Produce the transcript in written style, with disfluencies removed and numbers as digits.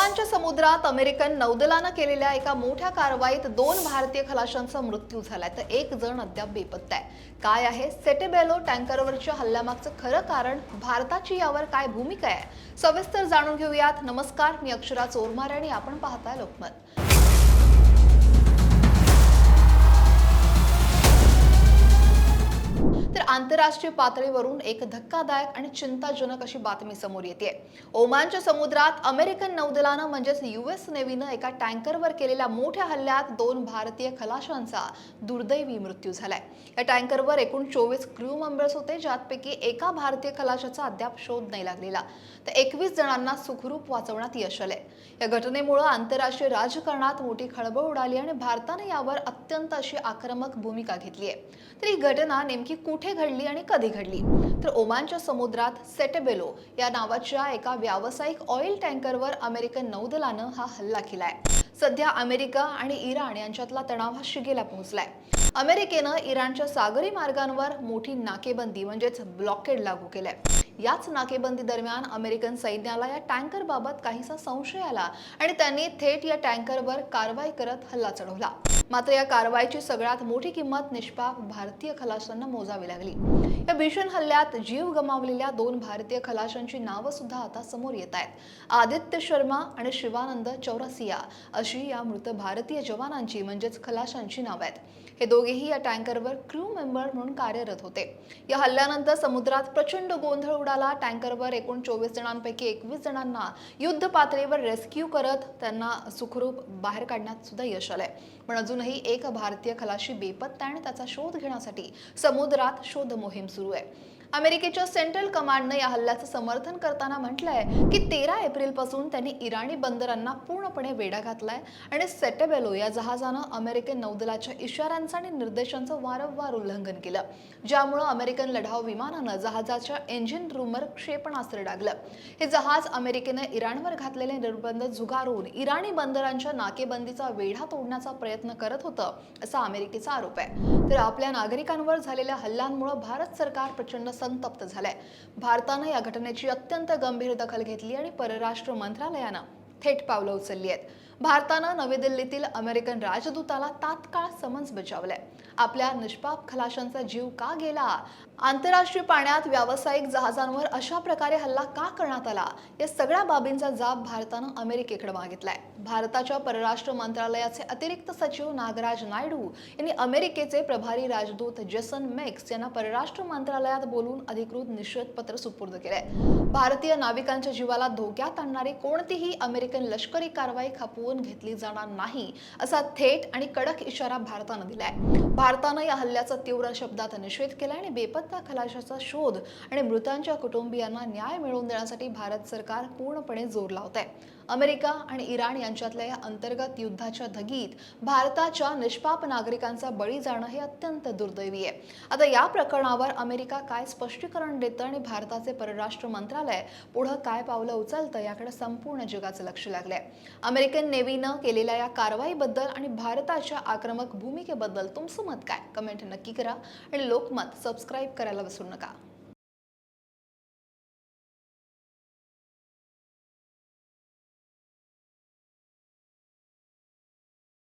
ओमानच्या समुद्रात अमेरिकन नौदलानं केलेल्या एका मोठ्या कारवाईत 2 भारतीय खलाशांचा मृत्यू झालाय तर एक जण अद्याप बेपत्ता आहे। काय आहे सेटेबेलो टँकरवरच्या हल्ल्यामागचं खरं कारण, भारताची यावर काय भूमिका आहे, सविस्तर जाणून घेऊयात। नमस्कार, मी अक्षरा चोरमारे आणि आपण पाहताय लोकमत। तर आंतरराष्ट्रीय पातळीवरून एक धक्कादायक आणि चिंताजनक अशी बातमी समोर येते। ओमानच्या समुद्रात अमेरिकन नौदलानं म्हणजेच यूएस नेव्हीनं एका टँकरवर केलेल्या मोठ्या हल्ल्यात 2 भारतीय खलाशांचा दुर्दैवी मृत्यू झालाय। या टँकरवर एकूण 24 क्रू मेंबर्स होते, ज्यापैकी एका भारतीय खलाशाचा अद्याप शोध नाही लागलेला, तर 21 जणांना सुखरूप वाचवण्यात यश आले। या घटनेमुळे आंतरराष्ट्रीय राजकारणात मोठी खळबळ उडाली आणि भारताने यावर अत्यंत अशी आक्रमक भूमिका घेतली आहे। तर ही घटना नेमकी कुठे घडली आणि कधी घडली? तर ओमानच्या समुद्रात सेटेबेलो या नावाच्या एका व्यावसायिक ऑइल टँकरवर अमेरिकन नौदलानं हा हल्ला केलाय। सध्या अमेरिका आणि इराण यांच्यातला तणाव हा शिगेला पोहोचलाय। अमेरिकेनं इराणच्या सागरी मार्गांवर मोठी नाकेबंदी म्हणजेच ब्लॉकेड लागू केलंय। याच नाकेबंदी दरम्यान अमेरिकन सैन्याला या टँकरबाबत काहीसा संशय आला आणि त्यांनी थेट या टँकरवर कारवाई करत हल्ला चढवला। मात्र या कारवाईची सगळ्यात मोठी किंमत निष्पाप भारतीय खलाशांना मोजावी लागली। या भीषण हल्ल्यात जीव गमावलेल्या 2 भारतीय खलाशांची नावं सुद्धा आता समोर येत आहेत। आदित्य शर्मा आणि शिवानंद चौरसिया अशी या मृत भारतीय जवानांची म्हणजेच खलाशांची नावं आहेत। हे दोघेही या टँकरवर क्रू मेंबर म्हणून कार्यरत होते। या हल्ल्यानंतर समुद्रात प्रचंड गोंधळ उडाला। टँकरवर एकूण 24 जणांपैकी 21 जणांना युद्ध पातळीवर रेस्क्यू करत त्यांना सुखरूप बाहेर काढण्यात सुद्धा यश आलंय। पण अजूनही एक भारतीय खलाशी बेपत्ता आणि त्याचा शोध घेण्यासाठी समुद्रात शोध मोहीम सुरू आहे। अमेरिकेच्या सेंट्रल कमांडनं या हल्ल्याचं समर्थन करताना म्हटलंय की 13 एप्रिल पासून त्यांनी इराणी बंदरांना पूर्णपणे वेढा घातलाय आणि सेटेबेलो या जहाजानं अमेरिकन नौदलाच्या इशाऱ्यांचं आणि निर्देशांचं वारंवार उल्लंघन केलं, ज्यामुळे अमेरिकन लढाऊ विमानानं जहाजाच्या इंजिन रूमवर क्षेपणास्त्र डागलं। हे जहाज अमेरिकेनं इराणवर घातलेले निर्बंध झुगारून इराणी बंदरांच्या नाकेबंदीचा वेढा तोडण्याचा प्रयत्न करत होतं, असा अमेरिकेचा आरोप आहे। तर आपल्या नागरिकांवर झालेल्या हल्ल्यांमुळे भारत सरकार प्रचंड संतप्त झालंय। भारतानं या घटनेची अत्यंत गंभीर दखल घेतली आणि परराष्ट्र मंत्रालयानं थेट पावलं उचलली आहेत। भारतानं नवी दिल्लीतील अमेरिकन राजदूताला तात्काळ समन्स बजावलंय। आपल्या निष्पाप खलाशांचा जीव का गेला, आंतरराष्ट्रीय पाण्यात व्यावसायिक जहाजांवर अशा प्रकारे हल्ला का करण्यात आला, या सगळ्या बाबींचा जाब भारतानं अमेरिकेकडे मागितलाय। भारताच्या परराष्ट्र मंत्रालयाचे अतिरिक्त सचिव नागराज नायडू यांनी अमेरिकेचे प्रभारी राजदूत जेसन मेक्स यांना परराष्ट्र मंत्रालयात बोलून अधिकृत निषेधपत्र सुपूर्द केलंय। भारतीय नाविकांच्या जीवाला धोक्यात आणणारी कोणतीही अमेरिकन लष्करी कारवाई खपवून घेतली जाणार नाही, असा थेट आणि कडक इशारा भारतानं दिलाय। भारतानं या हल्ल्याचा तीव्र शब्दात निषेध केलाय आणि बेपत्ता खलाशाचा शोध आणि मृतांच्या कुटुंबियांना न्याय मिळवून देण्यासाठी भारत सरकार पूर्णपणे जोर लावत आहे। अमेरिका आणि इराण यांच्यातल्या या अंतर्गत युद्धाच्या धगीत भारताच्या निष्पाप नागरिकांचा बळी जाणं हे अत्यंत दुर्दैवी आहे। आता या प्रकरणावर अमेरिका काय स्पष्टीकरण देतं आणि भारताचे परराष्ट्र मंत्रालय पुढे काय पावलं उचलतं, याकडे संपूर्ण जगाचं लक्ष लागलंय। अमेरिकन नेव्हीनं केलेल्या या कारवाईबद्दल आणि भारताच्या आक्रमक भूमिकेबद्दल तुमचं मत काय, कमेंट नक्की करा आणि लोकमत सबस्क्राईब करायला विसरू नका।